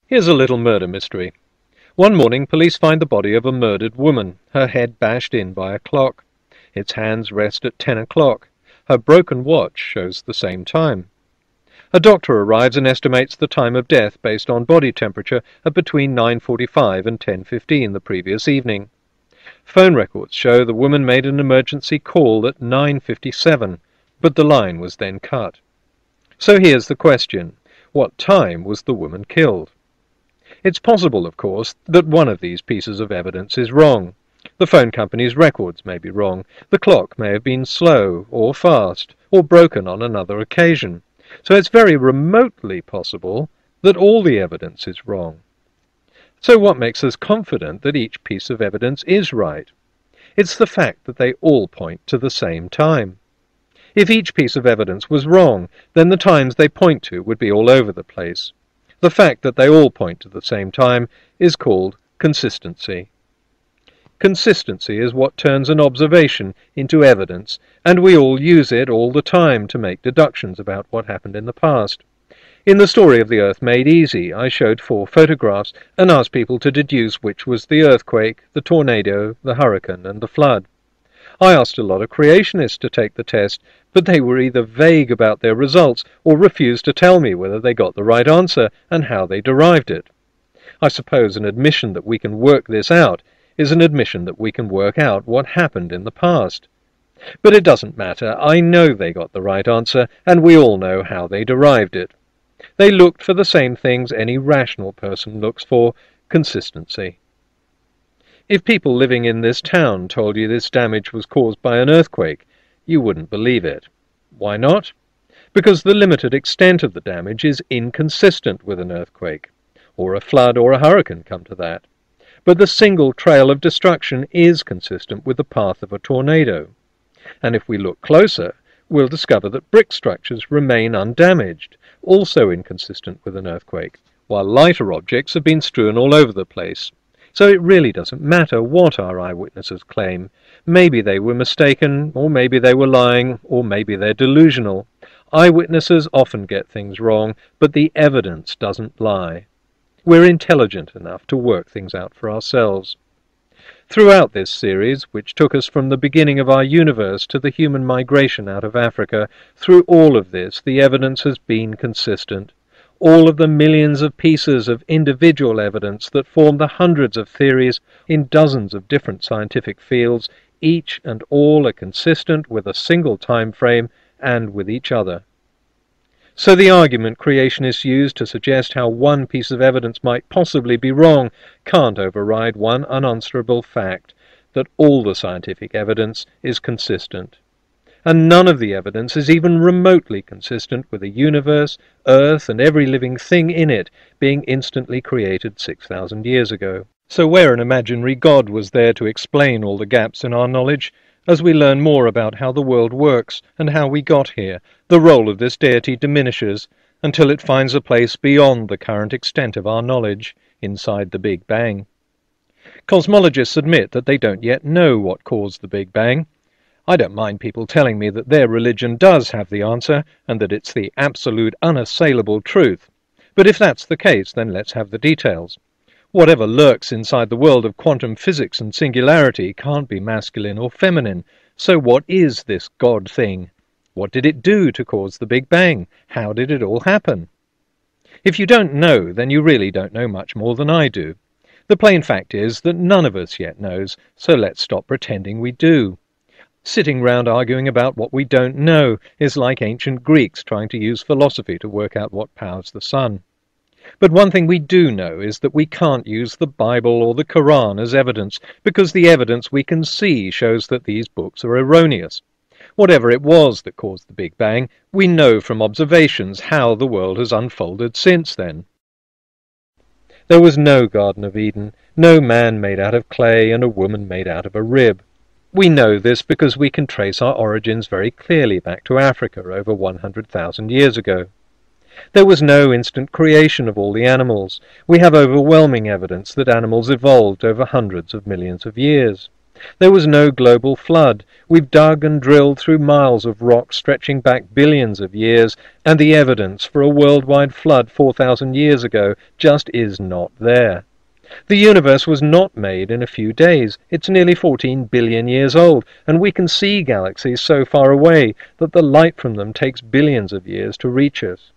Here's a little murder mystery. One morning, police find the body of a murdered woman, her head bashed in by a clock. Its hands rest at 10 o'clock. Her broken watch shows the same time. A doctor arrives and estimates the time of death based on body temperature at between 9:45 and 10:15 the previous evening. Phone records show the woman made an emergency call at 9:57, but the line was then cut. So here's the question: what time was the woman killed? It's possible, of course, that one of these pieces of evidence is wrong. The phone company's records may be wrong. The clock may have been slow, or fast, or broken on another occasion. So it's very remotely possible that all the evidence is wrong. So what makes us confident that each piece of evidence is right? It's the fact that they all point to the same time. If each piece of evidence was wrong, then the times they point to would be all over the place. The fact that they all point to the same time is called consistency. Consistency is what turns an observation into evidence, and we all use it all the time to make deductions about what happened in the past. In the story of the Earth Made Easy, I showed 4 photographs and asked people to deduce which was the earthquake, the tornado, the hurricane, and the flood. I asked a lot of creationists to take the test, but they were either vague about their results or refused to tell me whether they got the right answer and how they derived it. I suppose an admission that we can work this out is an admission that we can work out what happened in the past. But it doesn't matter. I know they got the right answer, and we all know how they derived it. They looked for the same things any rational person looks for: consistency. If people living in this town told you this damage was caused by an earthquake, you wouldn't believe it. Why not? Because the limited extent of the damage is inconsistent with an earthquake, or a flood or a hurricane, come to that. But the single trail of destruction is consistent with the path of a tornado. And if we look closer, we'll discover that brick structures remain undamaged, also inconsistent with an earthquake, while lighter objects have been strewn all over the place. So it really doesn't matter what our eyewitnesses claim. Maybe they were mistaken, or maybe they were lying, or maybe they're delusional. Eyewitnesses often get things wrong, but the evidence doesn't lie. We're intelligent enough to work things out for ourselves. Throughout this series, which took us from the beginning of our universe to the human migration out of Africa, through all of this the evidence has been consistent. All of the millions of pieces of individual evidence that form the hundreds of theories in dozens of different scientific fields, each and all are consistent with a single time frame and with each other. So the argument creationists use to suggest how one piece of evidence might possibly be wrong can't override one unanswerable fact, that all the scientific evidence is consistent. And none of the evidence is even remotely consistent with the universe, Earth, and every living thing in it being instantly created 6,000 years ago. So where an imaginary God was there to explain all the gaps in our knowledge, as we learn more about how the world works and how we got here, the role of this deity diminishes until it finds a place beyond the current extent of our knowledge, inside the Big Bang. Cosmologists admit that they don't yet know what caused the Big Bang. I don't mind people telling me that their religion does have the answer and that it's the absolute unassailable truth. But if that's the case, then let's have the details. Whatever lurks inside the world of quantum physics and singularity can't be masculine or feminine. So what is this God thing? What did it do to cause the Big Bang? How did it all happen? If you don't know, then you really don't know much more than I do. The plain fact is that none of us yet knows, so let's stop pretending we do. Sitting round arguing about what we don't know is like ancient Greeks trying to use philosophy to work out what powers the sun. But one thing we do know is that we can't use the Bible or the Quran as evidence, because the evidence we can see shows that these books are erroneous. Whatever it was that caused the Big Bang, we know from observations how the world has unfolded since then. There was no Garden of Eden, no man made out of clay and a woman made out of a rib. We know this because we can trace our origins very clearly back to Africa over 100,000 years ago. There was no instant creation of all the animals. We have overwhelming evidence that animals evolved over hundreds of millions of years. There was no global flood. We've dug and drilled through miles of rock stretching back billions of years, and the evidence for a worldwide flood 4,000 years ago just is not there. The universe was not made in a few days. It's nearly 14 billion years old, and we can see galaxies so far away that the light from them takes billions of years to reach us.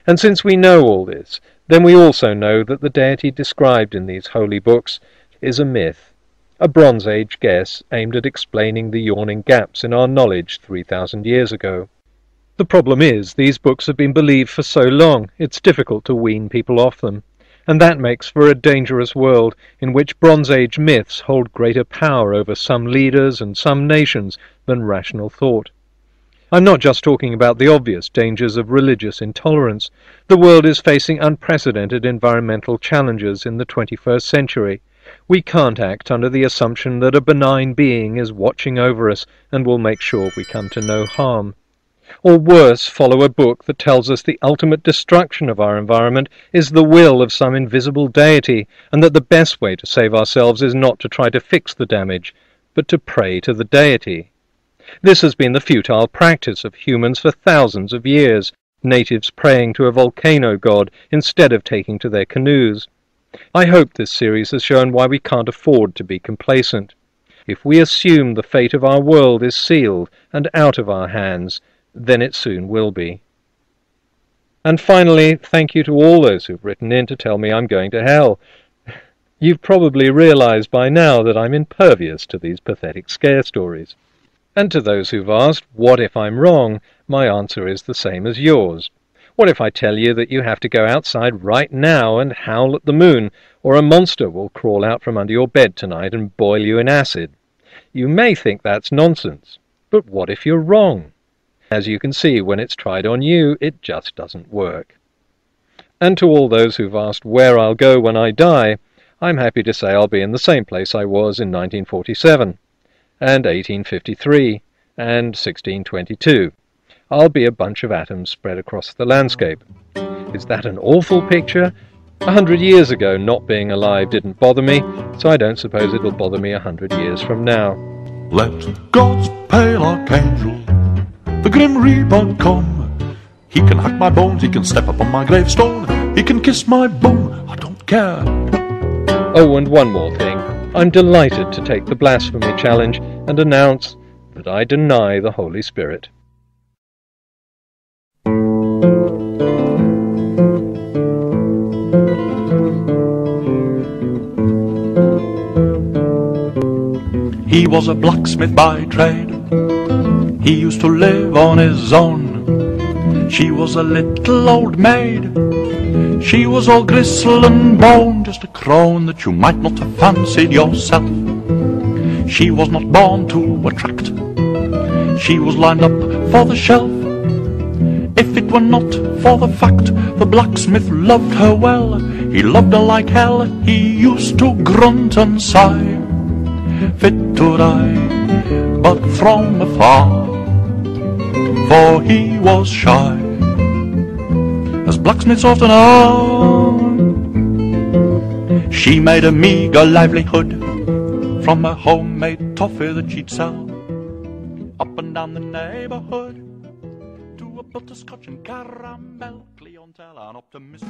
And since we know all this, then we also know that the deity described in these holy books is a myth, a Bronze Age guess aimed at explaining the yawning gaps in our knowledge 3,000 years ago. The problem is, these books have been believed for so long, it's difficult to wean people off them, and that makes for a dangerous world in which Bronze Age myths hold greater power over some leaders and some nations than rational thought. I'm not just talking about the obvious dangers of religious intolerance. The world is facing unprecedented environmental challenges in the 21st century. We can't act under the assumption that a benign being is watching over us and will make sure we come to no harm. Or worse, follow a book that tells us the ultimate destruction of our environment is the will of some invisible deity, and that the best way to save ourselves is not to try to fix the damage, but to pray to the deity. This has been the futile practice of humans for thousands of years, natives praying to a volcano god instead of taking to their canoes. I hope this series has shown why we can't afford to be complacent. If we assume the fate of our world is sealed and out of our hands, then it soon will be. And finally, thank you to all those who've written in to tell me I'm going to hell. You've probably realized by now that I'm impervious to these pathetic scare stories. And to those who've asked, what if I'm wrong, my answer is the same as yours. What if I tell you that you have to go outside right now and howl at the moon, or a monster will crawl out from under your bed tonight and boil you in acid? You may think that's nonsense, but what if you're wrong? As you can see, when it's tried on you, it just doesn't work. And to all those who've asked where I'll go when I die, I'm happy to say I'll be in the same place I was in 1947, and 1853, and 1622. I'll be a bunch of atoms spread across the landscape. Is that an awful picture? 100 years ago, not being alive didn't bother me, so I don't suppose it'll bother me 100 years from now. Let God's pale archangel, the grim reaper, come. He can hack my bones, he can step up on my gravestone, he can kiss my bum, I don't care. Oh, and one more thing. I'm delighted to take the blasphemy challenge and announce that I deny the Holy Spirit. He was a blacksmith by trade. He used to live on his own. She was a little old maid. She was all gristle and bone, just a crone that you might not have fancied yourself. She was not born to attract. She was lined up for the shelf. If it were not for the fact the blacksmith loved her well, he loved her like hell. He used to grunt and sigh, fit to die, but from afar, for he was shy, as blacksmiths often are. She made a meagre livelihood from a homemade toffee that she'd sell up and down the neighborhood to a butterscotch and caramel clientele, an optimist.